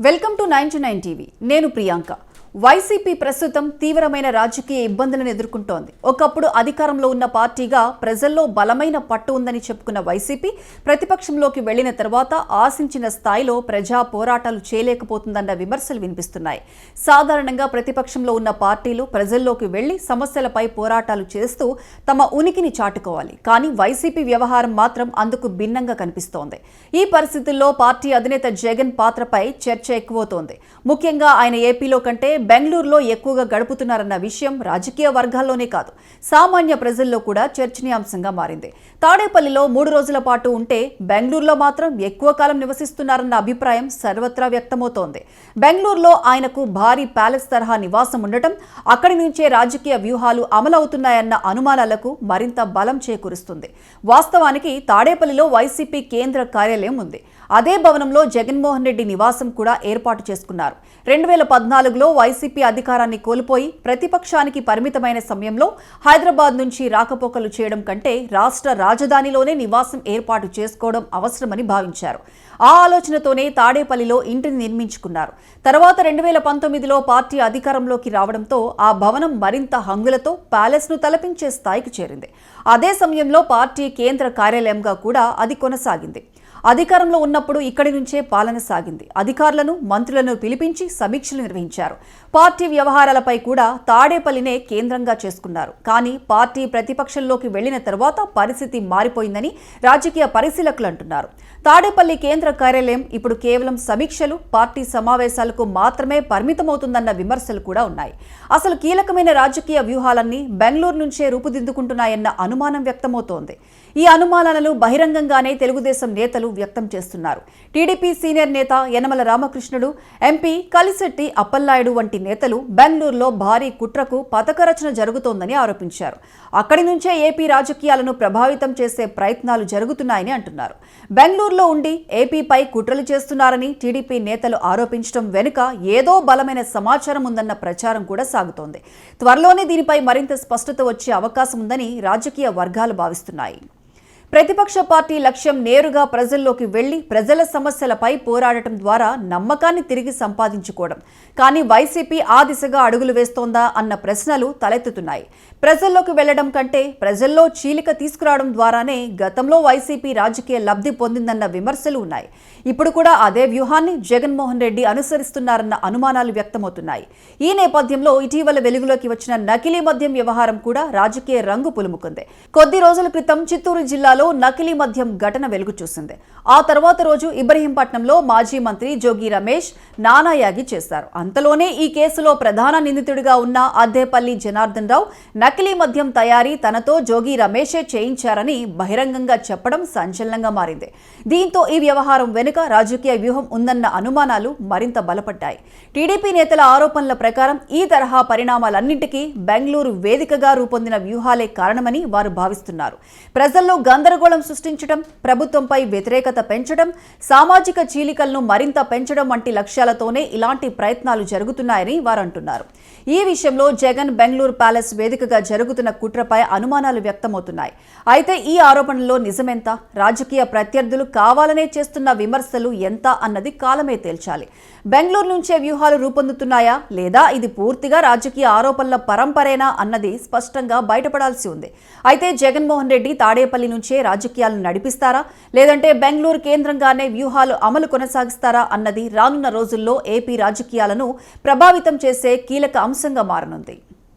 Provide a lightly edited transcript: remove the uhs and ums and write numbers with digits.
Welcome to 99 TV. నేను Priyanka. YCP ప్రస్తుతం తీవ్రమైన రాజకీయ ఇబ్బందులను ఎదుర్కొంటోంది. ఒకప్పుడు అధికారంలో ఉన్న పార్టీగా ప్రజల్లో బలమైన పట్టు ఉందని చెప్పుకున్న వైసీపీ ప్రతిపక్షంలోకి వెళ్లిన తర్వాత ఆశించిన స్థాయిలో ప్రజా పోరాటాలు చేయలేకపోతుందన్న విమర్శలు వినిపిస్తున్నాయి. సాధారణంగా ప్రతిపక్షంలో ఉన్న పార్టీలు ప్రజల్లోకి వెళ్లి సమస్యలపై పోరాటాలు చేస్తూ తమ ఉనికిని చాటుకోవాలి. కానీ వైసీపీ వ్యవహారం మాత్రం అందుకు భిన్నంగా కనిపిస్తోంది. ఈ పరిస్థితుల్లో పార్టీ అధినేత జగన్ పాత్రపై చర్చ ఎక్కువవుతోంది. ముఖ్యంగా ఆయన ఏపీలో కంటే బెంగళూరులో ఎక్కువగా గడుపుతున్నారన్న విషయం రాజకీయ వర్గాల్లోనే కాదు, సామాన్య ప్రజల్లో కూడా చర్చనీయాంశంగా మారింది. తాడేపల్లిలో 3 రోజుల పాటు ఉంటే బెంగళూరులో మాత్రం ఎక్కువ కాలం నివసిస్తున్నారన్న అభిప్రాయం సర్వత్రా వ్యక్తమవుతోంది. బెంగళూరులో ఆయనకు భారీ ప్యాలెస్ తరహా నివాసం ఉండటం, అక్కడి నుంచే రాజకీయ వ్యూహాలు అమలవుతున్నాయన్న అనుమానాలకు మరింత బలం చేకూరుస్తుంది. వాస్తవానికి తాడేపల్లిలో వైసీపీ కేంద్ర కార్యాలయం ఉంది. అదే భవనంలో జగన్మోహన్ రెడ్డి నివాసం కూడా ఏర్పాటు చేసుకున్నారు. 2014లో వైసీపీ అధికారాన్ని కోల్పోయి ప్రతిపక్షానికి పరిమితమైన సమయంలో హైదరాబాద్ నుంచి రాకపోకలు చేయడం కంటే రాష్ట్ర రాజధానిలోనే నివాసం ఏర్పాటు చేసుకోవడం అవసరమని భావించారు. ఆ ఆలోచనతోనే తాడేపల్లిలో ఇంటిని నిర్మించుకున్నారు. తర్వాత 2019లో పార్టీ అధికారంలోకి రావడంతో ఆ భవనం మరింత హంగులతో ప్యాలెస్ను తలపించే స్థాయికి చేరింది. అదే సమయంలో పార్టీ కేంద్ర కార్యాలయంగా కూడా అది కొనసాగింది. అధికారంలో ఉన్నప్పుడు ఇక్కడి నుంచే పాలన సాగింది. అధికారులను, మంత్రులను పిలిపించి సమీక్షలు నిర్వహించారు. పార్టీ వ్యవహారాలపై కూడా తాడేపల్లినే కేంద్రంగా చేసుకున్నారు. కానీ పార్టీ ప్రతిపక్షంలోకి వెళ్లిన తర్వాత పరిస్థితి మారిపోయిందని రాజకీయ పరిశీలకులు అంటున్నారు. తాడేపల్లి కేంద్ర కార్యాలయం ఇప్పుడు కేవలం సమీక్షలు, పార్టీ సమావేశాలకు మాత్రమే పరిమితమవుతుందన్న విమర్శలు కూడా ఉన్నాయి. అసలు కీలకమైన రాజకీయ వ్యూహాలన్నీ బెంగళూరు నుంచే రూపుదిద్దుకుంటున్నాయన్న అనుమానం వ్యక్తమవుతోంది. ఈ అనుమానాలను బహిరంగంగానే తెలుగుదేశం నేతలు వ్యక్తం చేస్తున్నారు. టీడీపీ సీనియర్ నేత యనమల రామకృష్ణుడు, ఎంపీ కలిశెట్టి అప్పలనాయుడు వంటి నేతలు బెంగళూరులో భారీ కుట్రకు పథకరచన జరుగుతోందని ఆరోపించారు. అక్కడి నుంచే ఏపీ రాజకీయాలను ప్రభావితం చేసే ప్రయత్నాలు జరుగుతున్నాయని అంటున్నారు. బెంగళూరులో ఉండి ఏపీపై కుట్రలు చేస్తున్నారని టీడీపీ నేతలు ఆరోపించడం వెనుక ఏదో బలమైన సమాచారం ఉందన్న ప్రచారం కూడా సాగుతోంది. త్వరలోనే దీనిపై మరింత స్పష్టత వచ్చే అవకాశం ఉందని రాజకీయ వర్గాలు భావిస్తున్నాయి. ప్రతిపక్ష పార్టీ లక్ష్యం నేరుగా ప్రజల్లోకి వెళ్లి ప్రజల సమస్యలపై పోరాడటం ద్వారా నమ్మకాన్ని తిరిగి సంపాదించుకోవడం. కానీ వైసీపీ ఆ దిశగా అడుగులు వేస్తోందా అన్న ప్రశ్నలు తలెత్తుతున్నాయి. ప్రజల్లోకి వెళ్లడం కంటే ప్రజల్లో చీలిక తీసుకురావడం ద్వారానే గతంలో వైసీపీ రాజకీయ లబ్ధి పొందిందన్న విమర్శలు ఉన్నాయి. ఇప్పుడు కూడా అదే వ్యూహాన్ని జగన్మోహన్ రెడ్డి అనుసరిస్తున్నారన్న అనుమానాలు వ్యక్తమవుతున్నాయి. ఈ నేపథ్యంలో ఇటీవల వెలుగులోకి వచ్చిన నకిలీ మద్యం వ్యవహారం కూడా రాజకీయ రంగు పులుముకుంది. కొద్ది రోజుల క్రితం చిత్తూరు జిల్లాలో నకిలీ మద్యం ఘటన వెలుగు చూసింది. ఆ తర్వాత రోజు ఇబ్రహీంపట్నంలో మాజీ మంత్రి జోగి రమేష్ నానాయాగి చేశారు. అంతలోనే ఈ కేసులో ప్రధాన నిందితుడిగా ఉన్న అద్దేపల్లి జనార్దన్ రావు నకిలీ మద్యం తయారీ తనతో జోగి రమేషే చేయించారని బహిరంగంగా చెప్పడం సంచలనంగా మారింది. దీంతో ఈ వ్యవహారం వెనుక రాజకీయ వ్యూహం ఉందన్న అనుమానాలు మరింత బలపడ్డాయి. టీడీపీ నేతల ఆరోపణల ప్రకారం ఈ తరహా పరిణామాలన్నింటికీ బెంగళూరు వేదికగా రూపొందిన వ్యూహాలే కారణమని వారు భావిస్తున్నారు. ప్రజల్లో గందరగోళం సృష్టించడం, ప్రభుత్వంపై వ్యతిరేకత పెంచడం, సామాజిక చీలికలను మరింత పెంచడం వంటి లక్ష్యాలతోనే ఇలాంటి ప్రయత్నాలు జరుగుతున్నాయని వారు అంటున్నారు. ఈ విషయంలో జగన్ బెంగళూరు ప్యాలెస్ వేదికగా జరుగుతున్న కుట్రపై అనుమానాలు వ్యక్తమవుతున్నాయి. అయితే ఈ ఆరోపణల్లో నిజమెంత, రాజకీయ ప్రత్యర్థులు కావాలనే చేస్తున్న విమర్శలు ఎంత అన్నది కాలమే తేల్చాలి. బెంగళూరు నుంచే వ్యూహాలు రూపొందుతున్నాయా లేదా ఇది పూర్తిగా రాజకీయ ఆరోపణల పరంపరేనా అన్నది స్పష్టంగా బయటపడాల్సి ఉంది. అయితే జగన్మోహన్ రెడ్డి తాడేపల్లి నుంచే రాజకీయాలను నడిపిస్తారా, లేదంటే బెంగళూరు కేంద్రంగానే వ్యూహాలు అమలు కొనసాగిస్తారా అన్నది రానున్న రోజుల్లో ఏపీ రాజకీయాలను ప్రభావితం చేసే కీలక అంశంగా మారనుంది.